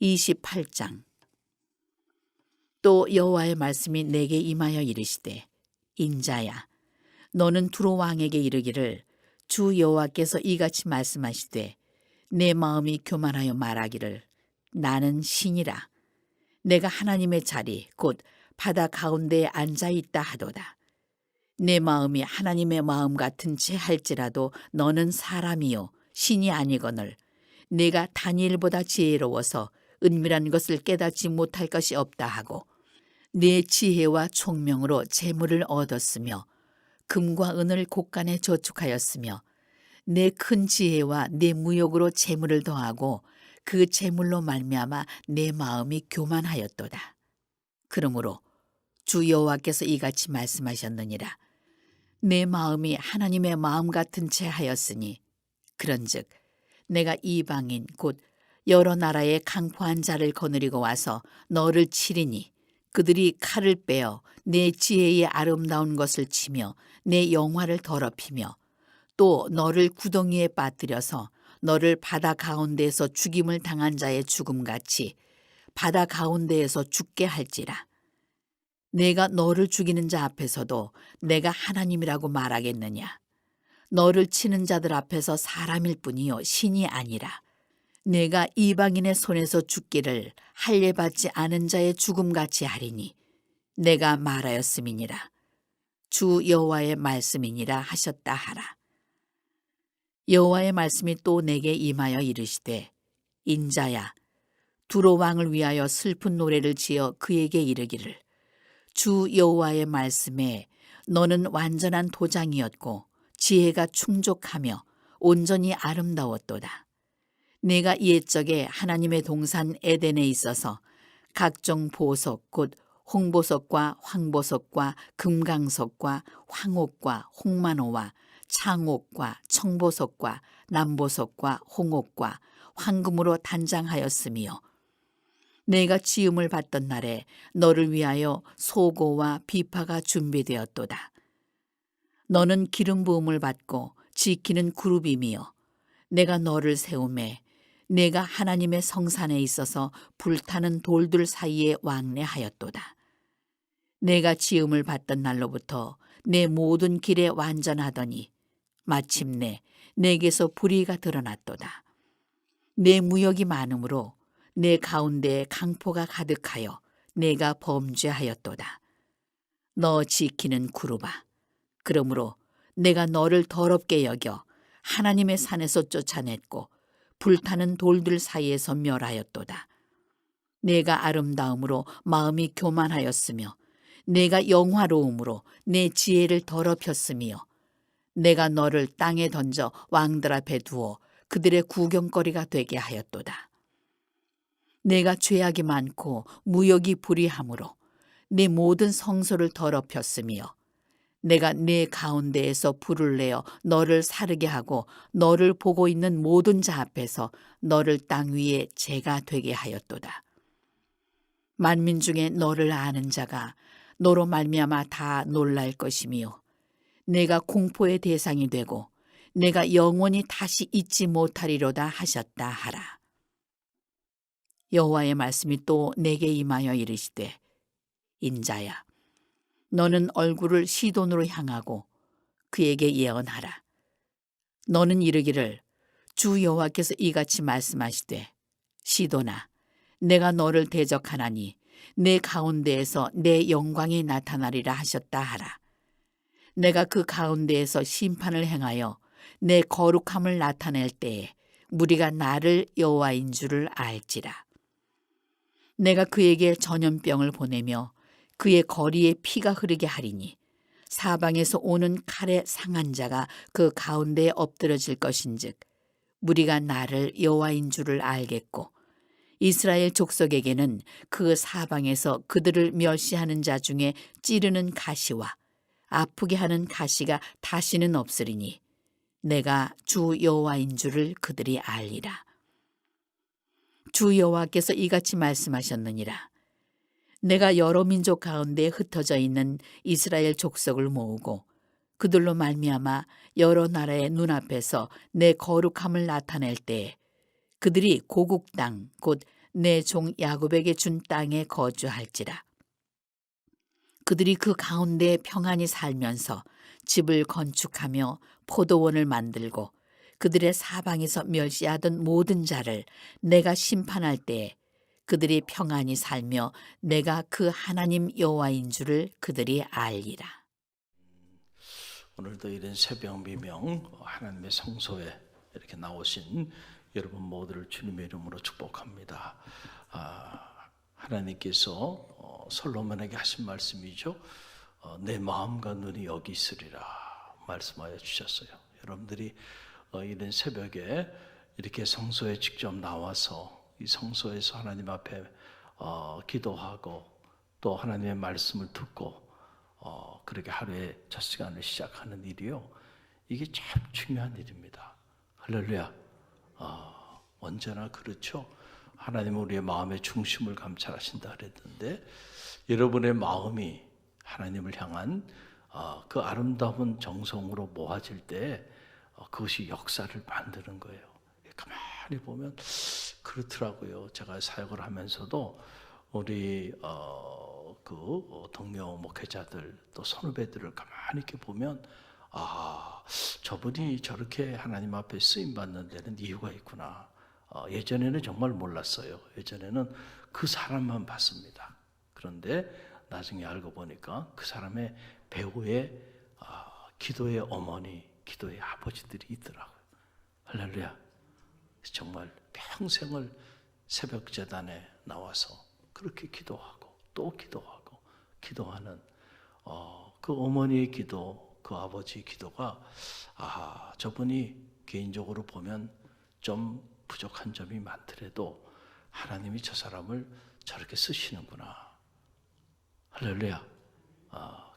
28장. 또 여호와의 말씀이 내게 임하여 이르시되, 인자야, 너는 두로 왕에게 이르기를, 주 여호와께서 이같이 말씀하시되, 내 마음이 교만하여 말하기를, 나는 신이라. 내가 하나님의 자리 곧 바다 가운데에 앉아 있다 하도다. 내 마음이 하나님의 마음 같은 채 할지라도 너는 사람이요 신이 아니거늘, 내가 다니엘보다 지혜로워서 은밀한 것을 깨닫지 못할 것이 없다 하고, 내 지혜와 총명으로 재물을 얻었으며 금과 은을 곳간에 저축하였으며, 내 큰 지혜와 내 무역으로 재물을 더하고 그 재물로 말미암아 내 마음이 교만하였도다. 그러므로 주 여호와께서 이같이 말씀하셨느니라. 내 마음이 하나님의 마음 같은 채 하였으니, 그런즉 내가 이방인 곧 여러 나라의 강포한 자를 거느리고 와서 너를 치리니, 그들이 칼을 빼어 내 지혜의 아름다운 것을 치며 내 영화를 더럽히며, 또 너를 구덩이에 빠뜨려서 너를 바다 가운데에서 죽임을 당한 자의 죽음같이 바다 가운데에서 죽게 할지라. 내가 너를 죽이는 자 앞에서도 내가 하나님이라고 말하겠느냐? 너를 치는 자들 앞에서 사람일 뿐이요 신이 아니라, 내가 이방인의 손에서 죽기를 할례받지 않은 자의 죽음같이 하리니 내가 말하였음이니라. 주 여호와의 말씀이니라 하셨다 하라. 여호와의 말씀이 또 내게 임하여 이르시되, 인자야, 두로 왕을 위하여 슬픈 노래를 지어 그에게 이르기를, 주 여호와의 말씀에 너는 완전한 도장이었고 지혜가 충족하며 온전히 아름다웠도다. 내가 옛적에 하나님의 동산 에덴에 있어서 각종 보석 곧 홍보석과 황보석과 금강석과 황옥과 홍만호와 창옥과 청보석과 남보석과 홍옥과 황금으로 단장하였으며, 내가 지음을 받던 날에 너를 위하여 소고와 비파가 준비되었도다. 너는 기름 부음을 받고 지키는 그룹이며, 내가 너를 세우매 내가 하나님의 성산에 있어서 불타는 돌들 사이에 왕래하였도다. 내가 지음을 받던 날로부터 내 모든 길에 완전하더니 마침내 내게서 불의가 드러났도다. 내 무역이 많으므로 내 가운데에 강포가 가득하여 내가 범죄하였도다. 너 지키는 그룹아, 그러므로 내가 너를 더럽게 여겨 하나님의 산에서 쫓아냈고 불타는 돌들 사이에서 멸하였도다. 내가 아름다움으로 마음이 교만하였으며 내가 영화로움으로 내 지혜를 더럽혔으며, 내가 너를 땅에 던져 왕들 앞에 두어 그들의 구경거리가 되게 하였도다. 내가 죄악이 많고 무역이 불의함으로 내 모든 성소를 더럽혔으며, 내가 내 가운데에서 불을 내어 너를 사르게 하고 너를 보고 있는 모든 자 앞에서 너를 땅 위에 재가 되게 하였도다. 만민 중에 너를 아는 자가 너로 말미암아 다 놀랄 것이며, 내가 공포의 대상이 되고 내가 영원히 다시 잊지 못하리로다 하셨다 하라. 여호와의 말씀이 또 내게 임하여 이르시되, 인자야, 너는 얼굴을 시돈으로 향하고 그에게 예언하라. 너는 이르기를, 주 여호와께서 이같이 말씀하시되, 시돈아, 내가 너를 대적하나니 내 가운데에서 내 영광이 나타나리라 하셨다 하라. 내가 그 가운데에서 심판을 행하여 내 거룩함을 나타낼 때에 무리가 나를 여호와인 줄을 알지라. 내가 그에게 전염병을 보내며 그의 거리에 피가 흐르게 하리니, 사방에서 오는 칼에 상한 자가 그 가운데에 엎드러질 것인즉 무리가 나를 여호와인 줄을 알겠고, 이스라엘 족속에게는 그 사방에서 그들을 멸시하는 자 중에 찌르는 가시와 아프게 하는 가시가 다시는 없으리니 내가 주 여호와인 줄을 그들이 알리라. 주 여호와께서 이같이 말씀하셨느니라. 내가 여러 민족 가운데 흩어져 있는 이스라엘 족속을 모으고 그들로 말미암아 여러 나라의 눈앞에서 내 거룩함을 나타낼 때에 그들이 고국 땅 곧 내 종 야곱에게 준 땅에 거주할지라. 그들이 그 가운데 평안히 살면서 집을 건축하며 포도원을 만들고 그들의 사방에서 멸시하던 모든 자를 내가 심판할 때에 그들이 평안히 살며 내가 그 하나님 여호와인 줄을 그들이 알리라. 오늘도 이런 새벽 미명 하나님의 성소에 이렇게 나오신 여러분 모두를 주님의 이름으로 축복합니다. 하나님께서 솔로몬에게 하신 말씀이죠. 내 마음과 눈이 여기 있으리라 말씀하여 주셨어요. 여러분들이 이런 새벽에 이렇게 성소에 직접 나와서 이 성소에서 하나님 앞에 기도하고 또 하나님의 말씀을 듣고 그렇게 하루의 첫 시간을 시작하는 일이요. 이게 참 중요한 일입니다. 할렐루야. 언제나 그렇죠. 하나님은 우리의 마음의 중심을 감찰하신다 그랬는데 여러분의 마음이 하나님을 향한 그 아름다운 정성으로 모아질 때 그것이 역사를 만드는 거예요. 가만히 보면 그렇더라고요. 제가 사역을 하면서도 우리 동료 목회자들 또 선후배들을 가만히 이렇게 보면 저분이 저렇게 하나님 앞에 쓰임 받는 데는 이유가 있구나. 예전에는 정말 몰랐어요. 예전에는 그 사람만 봤습니다. 그런데 나중에 알고 보니까 그 사람의 배후에 기도의 어머니, 기도의 아버지들이 있더라고요. 할렐루야. 정말 평생을 새벽 제단에 나와서 그렇게 기도하고 또 기도하고 기도하는 그 어머니의 기도, 그 아버지의 기도가 저분이 개인적으로 보면 좀 부족한 점이 많더라도 하나님이 저 사람을 저렇게 쓰시는구나. 할렐루야.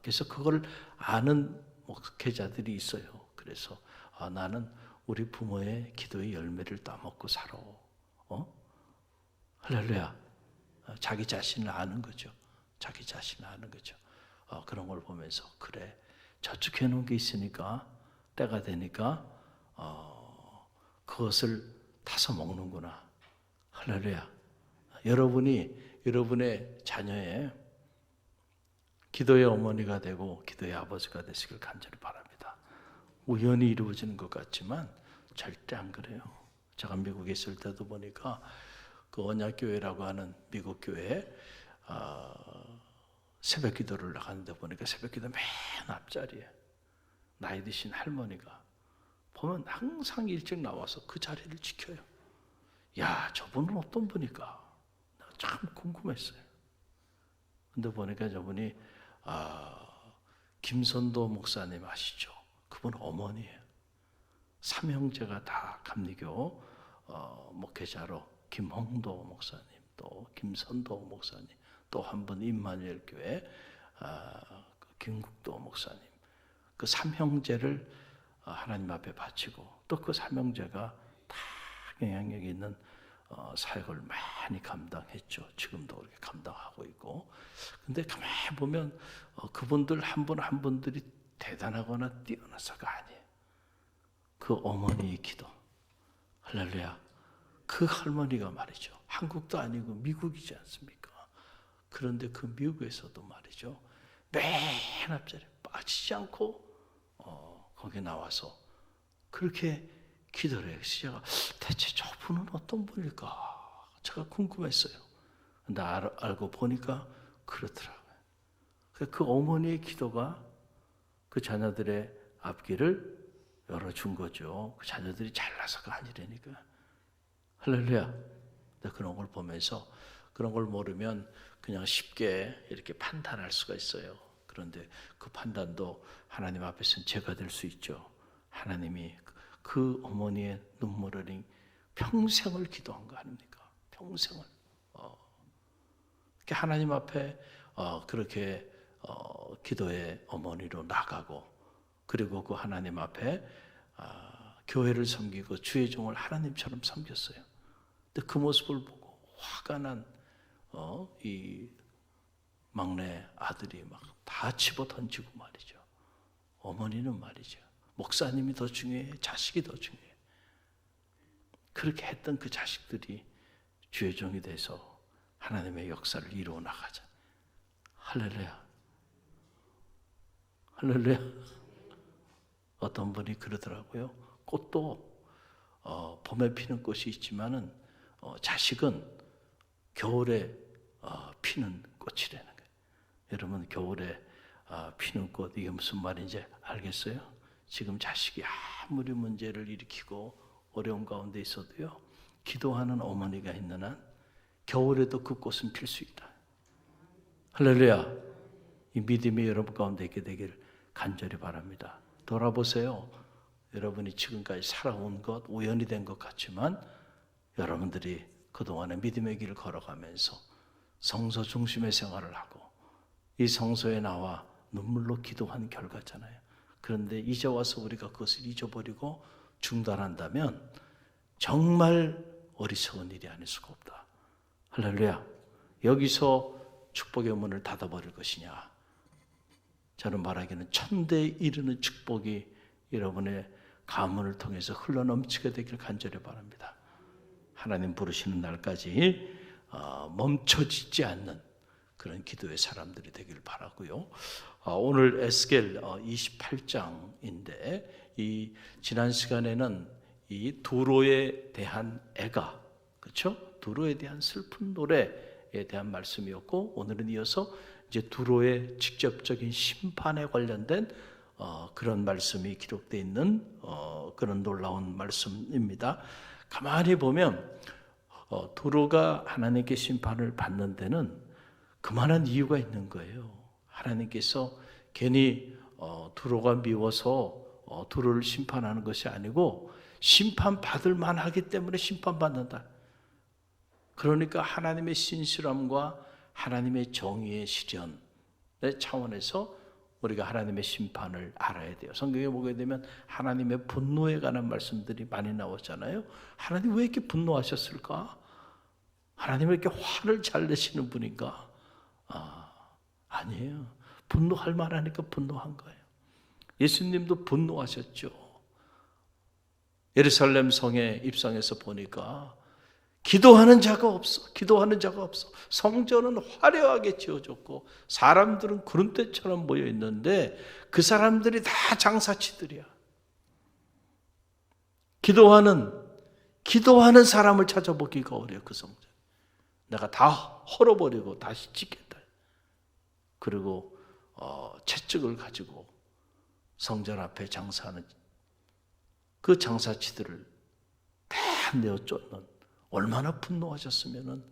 그래서 그걸 아는 목회자들이 있어요. 그래서 나는 우리 부모의 기도의 열매를 따먹고 살아. 할렐루야. 자기 자신을 아는 거죠. 자기 자신을 아는 거죠. 그런 걸 보면서 그래 저축해 놓은 게 있으니까 때가 되니까 그것을 타서 먹는구나. 할렐루야. 여러분이 여러분의 자녀의 기도의 어머니가 되고 기도의 아버지가 되시길 간절히 바랍니다. 우연히 이루어지는 것 같지만 절대 안 그래요. 제가 미국에 있을 때도 보니까 그 언약교회라고 하는 미국 교회에 새벽 기도를 나가는데 보니까 새벽 기도 맨 앞자리에 나이 드신 할머니가 보면 항상 일찍 나와서 그 자리를 지켜요. 야, 저분은 어떤 분일까? 내가 참 궁금했어요. 근데 보니까 저분이 김선도 목사님 아시죠? 그분 어머니예요. 삼형제가 다 감리교 목회자로 김홍도 목사님, 또 김선도 목사님, 또 한 분 임마누엘 교회 김국도 목사님, 그 삼형제를 하나님 앞에 바치고 또 그 삼형제가 다 영향력 있는 사역을 많이 감당했죠. 지금도 그렇게 감당하고 있고. 근데 가만히 보면 그분들 한 분 한 분들이 대단하거나 뛰어나서가 아니에요. 그 어머니의 기도. 할렐루야. 그 할머니가 말이죠. 한국도 아니고 미국이지 않습니까? 그런데 그 미국에서도 말이죠. 맨 앞자리에 빠지지 않고 거기 나와서 그렇게 기도를 해요. 제가 대체 저분은 어떤 분일까? 제가 궁금했어요. 근데 알고 보니까 그렇더라고요. 그 어머니의 기도가 그 자녀들의 앞길을 열어준 거죠. 그 자녀들이 잘나서가 아니라니까. 할렐루야. 그런 걸 보면서 그런 걸 모르면 그냥 쉽게 이렇게 판단할 수가 있어요. 그런데 그 판단도 하나님 앞에서는 죄가 될 수 있죠. 하나님이 그 어머니의 눈물을 평생을 기도한 거 아닙니까? 평생을. 하나님 앞에 그렇게 기도의 어머니로 나가고 그리고 그 하나님 앞에 교회를 섬기고 주의 종을 하나님처럼 섬겼어요. 근데 그 모습을 보고 화가 난 이 막내 아들이 막 다 집어 던지고 말이죠. 어머니는 말이죠. 목사님이 더 중요해, 자식이 더 중요해. 그렇게 했던 그 자식들이 주의 종이 돼서 하나님의 역사를 이루어 나가자. 할렐루야. 할렐루야. 어떤 분이 그러더라고요. 꽃도 봄에 피는 꽃이 있지만은 자식은 겨울에 피는 꽃이라는 거예요. 여러분, 겨울에 피는 꽃, 이게 무슨 말인지 알겠어요? 지금 자식이 아무리 문제를 일으키고 어려운 가운데 있어도요, 기도하는 어머니가 있는 한 겨울에도 그 꽃은 필 수 있다. 할렐루야. 이 믿음이 여러분 가운데 있게 되기를 간절히 바랍니다. 돌아보세요. 여러분이 지금까지 살아온 것, 우연이 된 것 같지만 여러분들이 그동안에 믿음의 길을 걸어가면서 성서 중심의 생활을 하고 이 성소에 나와 눈물로 기도한 결과잖아요. 그런데 이제 와서 우리가 그것을 잊어버리고 중단한다면 정말 어리석은 일이 아닐 수가 없다. 할렐루야. 여기서 축복의 문을 닫아버릴 것이냐? 저는 말하기는 천대에 이르는 축복이 여러분의 가문을 통해서 흘러넘치게 되길 간절히 바랍니다. 하나님 부르시는 날까지 멈춰지지 않는 그런 기도의 사람들이 되길 바라고요. 오늘 에스겔 28장인데 이 지난 시간에는 이 두로에 대한 애가, 그렇죠? 두로에 대한 슬픈 노래에 대한 말씀이었고, 오늘은 이어서 이제 두로의 직접적인 심판에 관련된 그런 말씀이 기록되어 있는 그런 놀라운 말씀입니다. 가만히 보면 두로가 하나님께 심판을 받는 데는 그만한 이유가 있는 거예요. 하나님께서 괜히 두로가 미워서 두로를 심판하는 것이 아니고 심판받을 만하기 때문에 심판받는다. 그러니까 하나님의 신실함과 하나님의 정의의 실현의 차원에서 우리가 하나님의 심판을 알아야 돼요. 성경에 보게 되면 하나님의 분노에 관한 말씀들이 많이 나오잖아요. 하나님 왜 이렇게 분노하셨을까? 하나님 왜 이렇게 화를 잘 내시는 분인가? 아니에요. 분노할 만하니까 분노한 거예요. 예수님도 분노하셨죠. 예루살렘 성에 입성해서 보니까 기도하는 자가 없어. 기도하는 자가 없어. 성전은 화려하게 지어졌고 사람들은 구름대처럼 모여 있는데 그 사람들이 다 장사치들이야. 기도하는 사람을 찾아보기가 어려워. 그 성전. 내가 다 헐어버리고 다시 짓겠다. 그리고 채찍을 가지고 성전 앞에 장사하는 그 장사치들을 다 내어 쫓는, 얼마나 분노하셨으면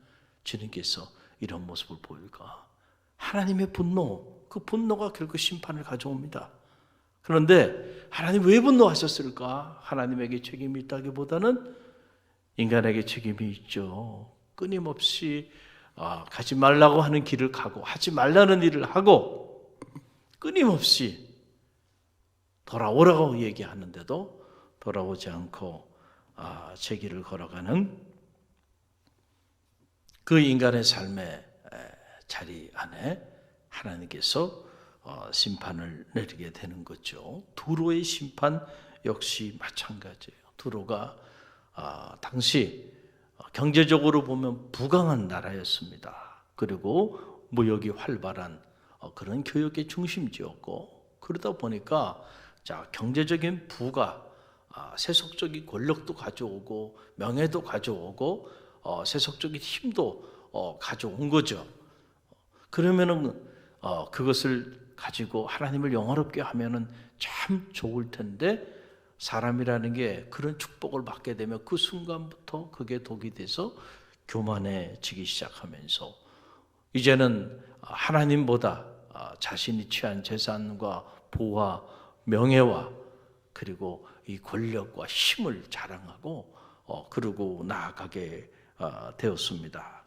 주님께서 이런 모습을 보일까? 하나님의 분노, 그 분노가 결국 심판을 가져옵니다. 그런데 하나님 왜 분노하셨을까? 하나님에게 책임이 있다기보다는 인간에게 책임이 있죠. 끊임없이 가지 말라고 하는 길을 가고 하지 말라는 일을 하고 끊임없이 돌아오라고 얘기하는데도 돌아오지 않고 제 길을 걸어가는 그 인간의 삶의 자리 안에 하나님께서 심판을 내리게 되는 거죠. 두로의 심판 역시 마찬가지예요. 두로가 당시 경제적으로 보면 부강한 나라였습니다. 그리고 무역이 활발한 그런 교역의 중심지였고, 그러다 보니까 경제적인 부가 세속적인 권력도 가져오고 명예도 가져오고 세속적인 힘도 가져온 거죠. 그러면은 그것을 가지고 하나님을 영화롭게 하면은 참 좋을 텐데, 사람이라는 게 그런 축복을 받게 되면 그 순간부터 그게 독이 돼서 교만해지기 시작하면서 이제는 하나님보다 자신이 취한 재산과 부와 명예와 그리고 이 권력과 힘을 자랑하고 그러고 나아가게 되었습니다.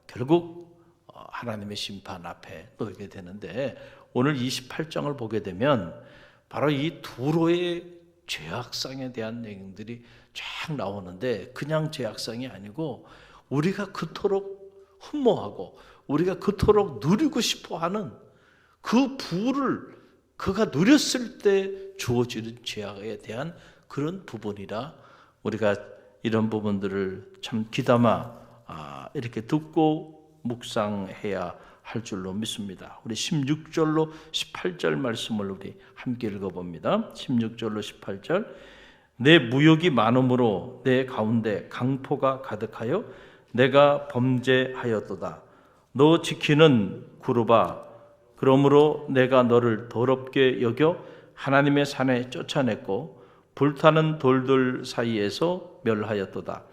결국 하나님의 심판 앞에 놓이게 되는데, 오늘 28장을 보게 되면 바로 이 두로의 죄악상에 대한 내용들이 쫙 나오는데, 그냥 죄악상이 아니고 우리가 그토록 흠모하고 우리가 그토록 누리고 싶어하는 그 부를 그가 누렸을 때 주어지는 죄악에 대한 그런 부분이라 우리가 이런 부분들을 참 귀담아 이렇게 듣고 묵상해야 할 줄로 믿습니다. 우리 16절로 18절 말씀을 우리 함께 읽어봅니다. 16절로 18절. 내 무욕이 많음으로 내 가운데 강포가 가득하여 내가 범죄하였도다. 너 지키는 구르바, 그러므로 내가 너를 더럽게 여겨 하나님의 산에 쫓아냈고 불타는 돌들 사이에서 멸하였도다.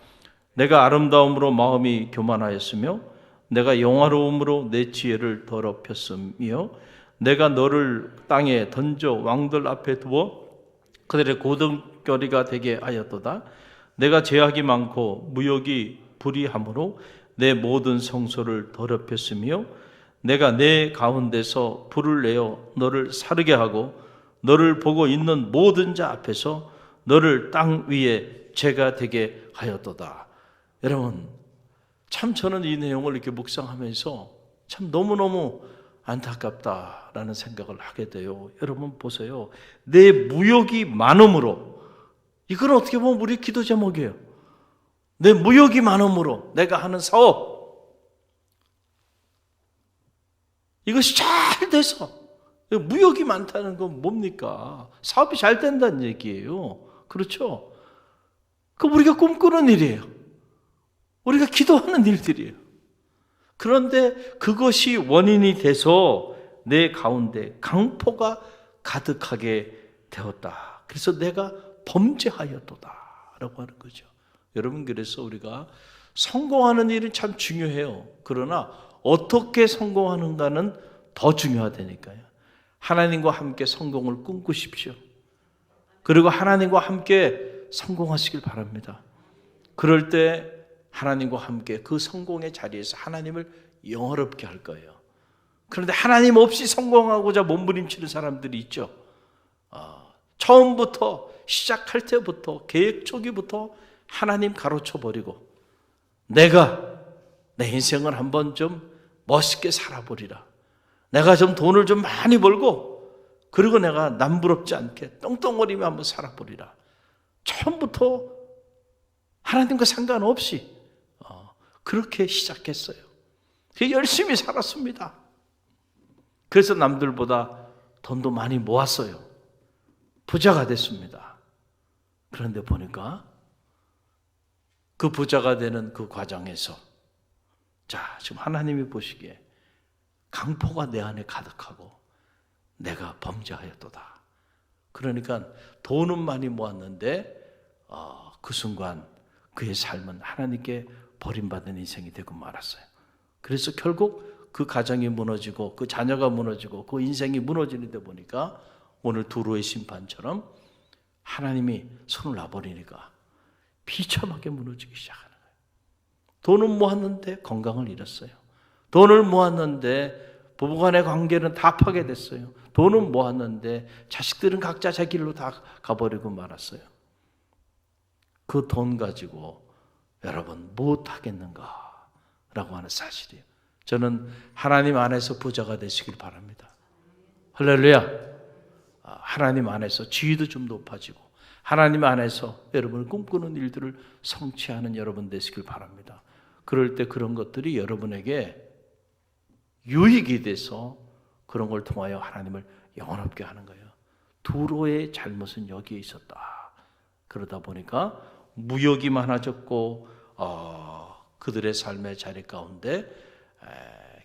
내가 아름다움으로 마음이 교만하였으며 내가 영화로움으로 내 지혜를 더럽혔으며 내가 너를 땅에 던져 왕들 앞에 두어 그들의 고등거리가 되게 하였도다. 내가 죄악이 많고 무욕이 불의함으로 내 모든 성소를 더럽혔으며 내가 내 가운데서 불을 내어 너를 사르게 하고 너를 보고 있는 모든 자 앞에서 너를 땅 위에 죄가 되게 하였도다. 여러분, 참 저는 이 내용을 이렇게 묵상하면서 참 너무너무 안타깝다라는 생각을 하게 돼요. 여러분 보세요. 내 무욕이 많음으로, 이건 어떻게 보면 우리 기도 제목이에요. 내 무욕이 많음으로 내가 하는 사업, 이것이 잘 돼서, 무욕이 많다는 건 뭡니까? 사업이 잘 된다는 얘기예요. 그렇죠? 그 우리가 꿈꾸는 일이에요. 우리가 기도하는 일들이에요. 그런데 그것이 원인이 돼서 내 가운데 강포가 가득하게 되었다. 그래서 내가 범죄하였도다 라고 하는 거죠. 여러분, 그래서 우리가 성공하는 일은 참 중요해요. 그러나 어떻게 성공하는가는 더 중요하다니까요. 하나님과 함께 성공을 꿈꾸십시오. 그리고 하나님과 함께 성공하시길 바랍니다. 그럴 때 하나님과 함께 그 성공의 자리에서 하나님을 영화롭게 할 거예요. 그런데 하나님 없이 성공하고자 몸부림치는 사람들이 있죠. 처음부터 시작할 때부터 계획 초기부터 하나님 가로쳐 버리고 내가 내 인생을 한번 좀 멋있게 살아보리라. 내가 좀 돈을 좀 많이 벌고 그리고 내가 남부럽지 않게 떵떵거리며 한번 살아보리라. 처음부터 하나님과 상관없이 그렇게 시작했어요. 열심히 살았습니다. 그래서 남들보다 돈도 많이 모았어요. 부자가 됐습니다. 그런데 보니까 그 부자가 되는 그 과정에서 지금 하나님이 보시기에 강포가 내 안에 가득하고 내가 범죄하였도다. 그러니까 돈은 많이 모았는데 그 순간 그의 삶은 하나님께 버림받은 인생이 되고 말았어요. 그래서 결국 그 가정이 무너지고 그 자녀가 무너지고 그 인생이 무너지는 데 보니까 오늘 두로의 심판처럼 하나님이 손을 놔버리니까 비참하게 무너지기 시작하는 거예요. 돈은 모았는데 건강을 잃었어요. 돈을 모았는데 부부간의 관계는 다 파괴됐어요. 돈은 모았는데 자식들은 각자 자기 길로 다 가버리고 말았어요. 그 돈 가지고 여러분 못하겠는가 라고 하는 사실이에요. 저는 하나님 안에서 부자가 되시길 바랍니다. 할렐루야. 하나님 안에서 지위도 좀 높아지고 하나님 안에서 여러분을 꿈꾸는 일들을 성취하는 여러분 되시길 바랍니다. 그럴 때 그런 것들이 여러분에게 유익이 돼서 그런 걸 통하여 하나님을 영원롭게 하는 거예요. 두로의 잘못은 여기에 있었다. 그러다 보니까 무욕이 많아졌고 그들의 삶의 자리 가운데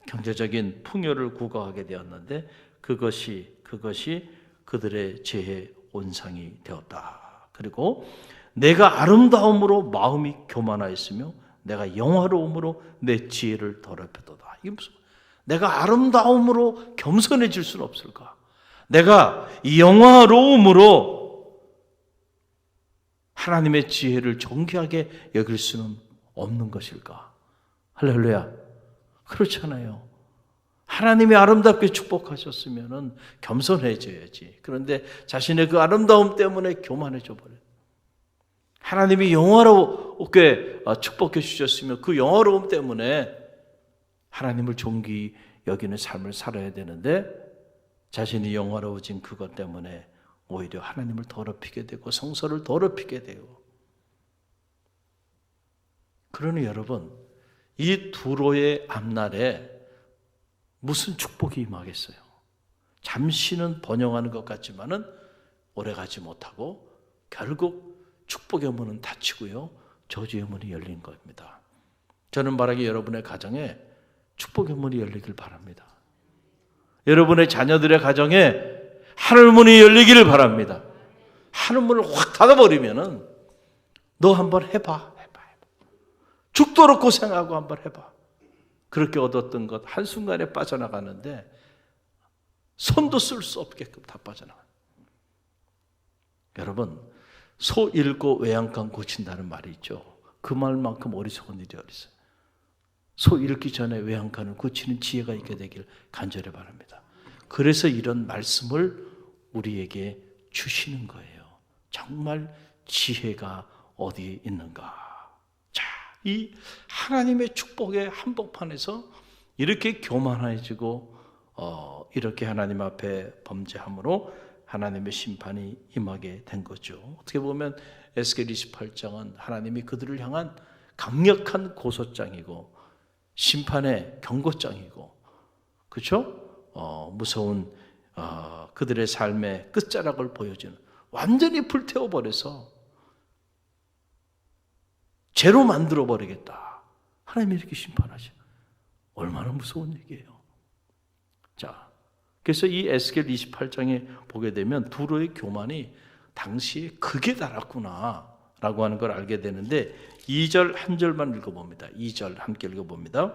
경제적인 풍요를 구가하게 되었는데 그것이 그들의 죄의 온상이 되었다. 그리고 내가 아름다움으로 마음이 교만하였으며 내가 영화로움으로 내 지혜를 더럽혔도다. 이게 무슨 내가 아름다움으로 겸손해질 수는 없을까? 내가 영화로움으로 하나님의 지혜를 존귀하게 여길 수는 없는 것일까? 할렐루야. 그렇잖아요. 하나님이 아름답게 축복하셨으면 겸손해져야지. 그런데 자신의 그 아름다움 때문에 교만해져 버려요. 하나님이 영화롭게 축복해 주셨으면 그 영화로움 때문에 하나님을 존귀 여기는 삶을 살아야 되는데 자신이 영화로워진 그것 때문에 오히려 하나님을 더럽히게 되고 성서를 더럽히게 되고 그러니 여러분, 이 두로의 앞날에 무슨 축복이 임하겠어요? 잠시는 번영하는 것 같지만은 오래가지 못하고 결국 축복의 문은 닫히고요, 저주의 문이 열린 겁니다. 저는 말하기 여러분의 가정에 축복의 문이 열리길 바랍니다. 여러분의 자녀들의 가정에 하늘 문이 열리기를 바랍니다. 하늘 문을 확 닫아버리면은 너 한번 해봐. 죽도록 고생하고 한번 해봐. 그렇게 얻었던 것 한순간에 빠져나가는데 손도 쓸 수 없게끔 다 빠져나가요. 여러분, 소 잃고 외양간 고친다는 말이 있죠. 그 말만큼 어리석은 일이 어디 있어요. 소 잃기 전에 외양간을 고치는 지혜가 있게 되길 간절히 바랍니다. 그래서 이런 말씀을 우리에게 주시는 거예요. 정말 지혜가 어디에 있는가. 자, 이 하나님의 축복의 한복판에서 이렇게 교만해지고 이렇게 하나님 앞에 범죄함으로 하나님의 심판이 임하게 된 거죠. 어떻게 보면 에스겔 28장은 하나님이 그들을 향한 강력한 고소장이고 심판의 경고장이고, 그렇죠? 무서운 그들의 삶의 끝자락을 보여주는, 완전히 불태워버려서 죄로 만들어버리겠다, 하나님이 이렇게 심판하죠. 얼마나 무서운 얘기예요. 자, 그래서 이 에스겔 28장에 보게 되면 두로의 교만이 당시에 극에 달았구나 라고 하는 걸 알게 되는데, 2절 한 절만 읽어봅니다. 2절 함께 읽어봅니다.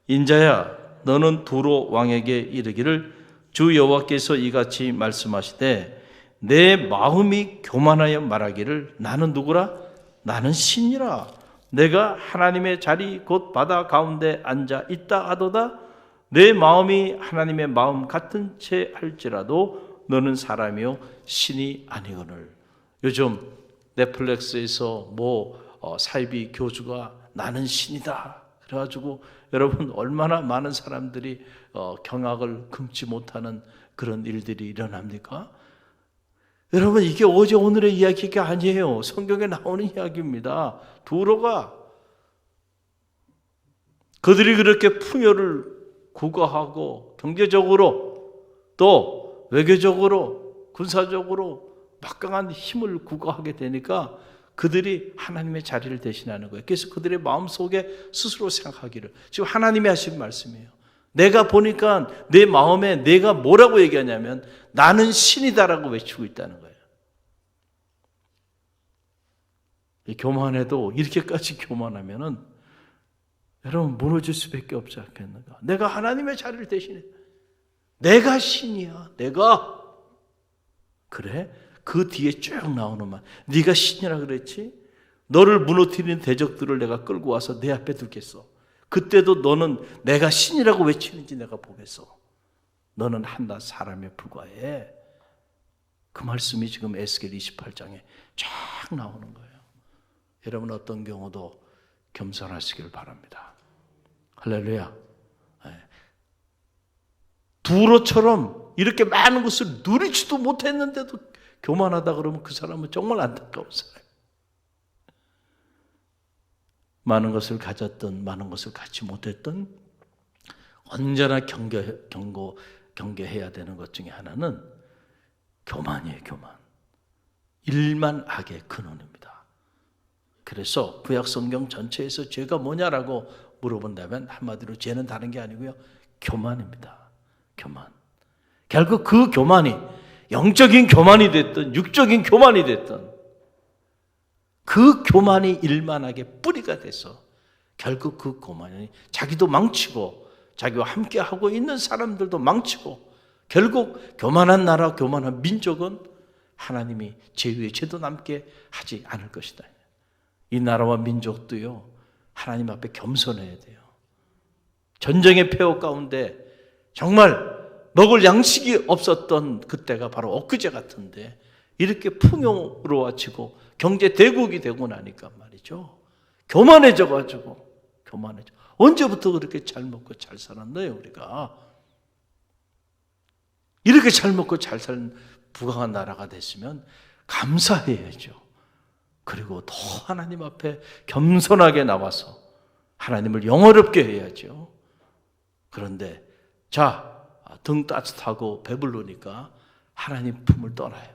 인자야, 너는 두로 왕에게 이르기를 주 여호와께서 이같이 말씀하시되 내 마음이 교만하여 말하기를 나는 누구라? 나는 신이라. 내가 하나님의 자리 곧 바다 가운데 앉아 있다 하도다. 내 마음이 하나님의 마음 같은 채 할지라도 너는 사람이요 신이 아니거늘. 요즘 넷플릭스에서 사이비 교주가 나는 신이다 그래가지고 여러분 얼마나 많은 사람들이 경악을 금치 못하는 그런 일들이 일어납니까? 여러분, 이게 어제 오늘의 이야기가 아니에요. 성경에 나오는 이야기입니다. 두로가 그들이 그렇게 풍요를 구가하고 경제적으로 또 외교적으로 군사적으로 막강한 힘을 구가하게 되니까 그들이 하나님의 자리를 대신하는 거예요. 그래서 그들의 마음속에 스스로 생각하기를, 지금 하나님이 하신 말씀이에요. 내가 보니까 내 마음에 내가 뭐라고 얘기하냐면 나는 신이다라고 외치고 있다는 거예요. 이 교만해도 이렇게까지 교만하면은 여러분 무너질 수밖에 없지 않겠는가? 내가 하나님의 자리를 대신해. 내가 신이야. 내가. 그래? 그 뒤에 쭉 나오는 말. 네가 신이라 그랬지? 너를 무너뜨리는 대적들을 내가 끌고 와서 내 앞에 두겠어. 그때도 너는 내가 신이라고 외치는지 내가 보겠어. 너는 한낱 사람에 불과해. 그 말씀이 지금 에스겔 28장에 쫙 나오는 거예요. 여러분 어떤 경우도 겸손하시길 바랍니다. 할렐루야. 두로처럼 이렇게 많은 것을 누리지도 못했는데도 교만하다 그러면 그 사람은 정말 안타까운 사람이에요. 많은 것을 가졌던 많은 것을 갖지 못했던, 언제나 경계해야 되는 것 중에 하나는 교만이에요. 교만. 일만 악의 근원입니다. 그래서 구약 성경 전체에서 죄가 뭐냐라고 물어본다면 한마디로 죄는 다른 게 아니고요, 교만입니다. 교만. 결국 그 교만이 영적인 교만이 됐든 육적인 교만이 됐든 그 교만이 일만하게 뿌리가 돼서 결국 그 교만이 자기도 망치고 자기와 함께하고 있는 사람들도 망치고, 결국 교만한 나라, 교만한 민족은 하나님이 죄 위에 죄도 남게 하지 않을 것이다. 이 나라와 민족도요, 하나님 앞에 겸손해야 돼요. 전쟁의 폐허 가운데 정말 먹을 양식이 없었던 그때가 바로 엊그제 같은데 이렇게 풍요로워지고 경제 대국이 되고 나니까 말이죠, 교만해져가지고 언제부터 그렇게 잘 먹고 잘 살았나요? 우리가 이렇게 잘 먹고 잘 사는 부강한 나라가 됐으면 감사해야죠. 그리고 더 하나님 앞에 겸손하게 나와서 하나님을 영어롭게 해야죠. 그런데 등 따뜻하고 배부르니까 하나님 품을 떠나요.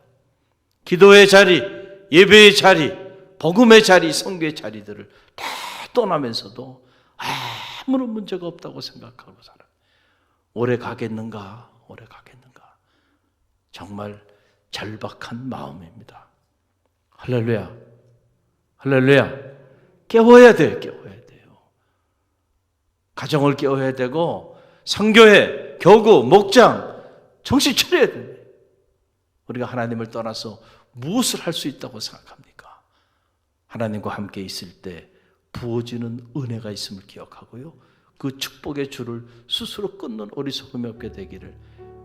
기도의 자리, 예배의 자리, 복음의 자리, 선교의 자리들을 다 떠나면서도 아무런 문제가 없다고 생각하고 살아요. 오래 가겠는가? 정말 절박한 마음입니다. 할렐루야. 깨워야 돼요. 가정을 깨워야 되고 선교회, 교구, 목장 정신 차려야 돼요. 우리가 하나님을 떠나서 무엇을 할 수 있다고 생각합니까? 하나님과 함께 있을 때 부어지는 은혜가 있음을 기억하고요. 그 축복의 줄을 스스로 끊는 어리석음이 없게 되기를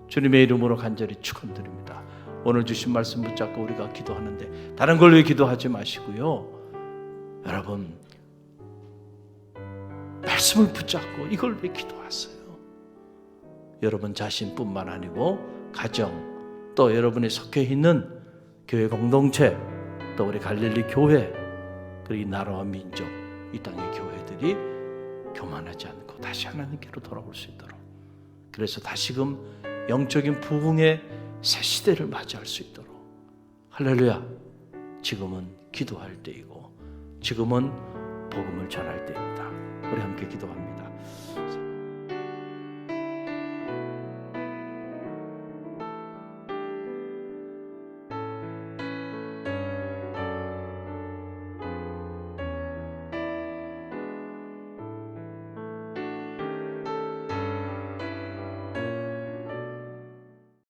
주님의 이름으로 간절히 축원드립니다. 오늘 주신 말씀 붙잡고 우리가 기도하는데 다른 걸 위해 기도하지 마시고요. 여러분 말씀을 붙잡고 이걸 위해 기도하세요. 여러분 자신뿐만 아니고 가정, 또 여러분이 속해 있는 교회 공동체, 또 우리 갈릴리 교회, 그리고 이 나라와 민족, 이 땅의 교회들이 교만하지 않고 다시 하나님께로 돌아올 수 있도록, 그래서 다시금 영적인 부흥의 새 시대를 맞이할 수 있도록. 할렐루야. 지금은 기도할 때이고 지금은 복음을 전할 때입니다. 우리 함께 기도합니다.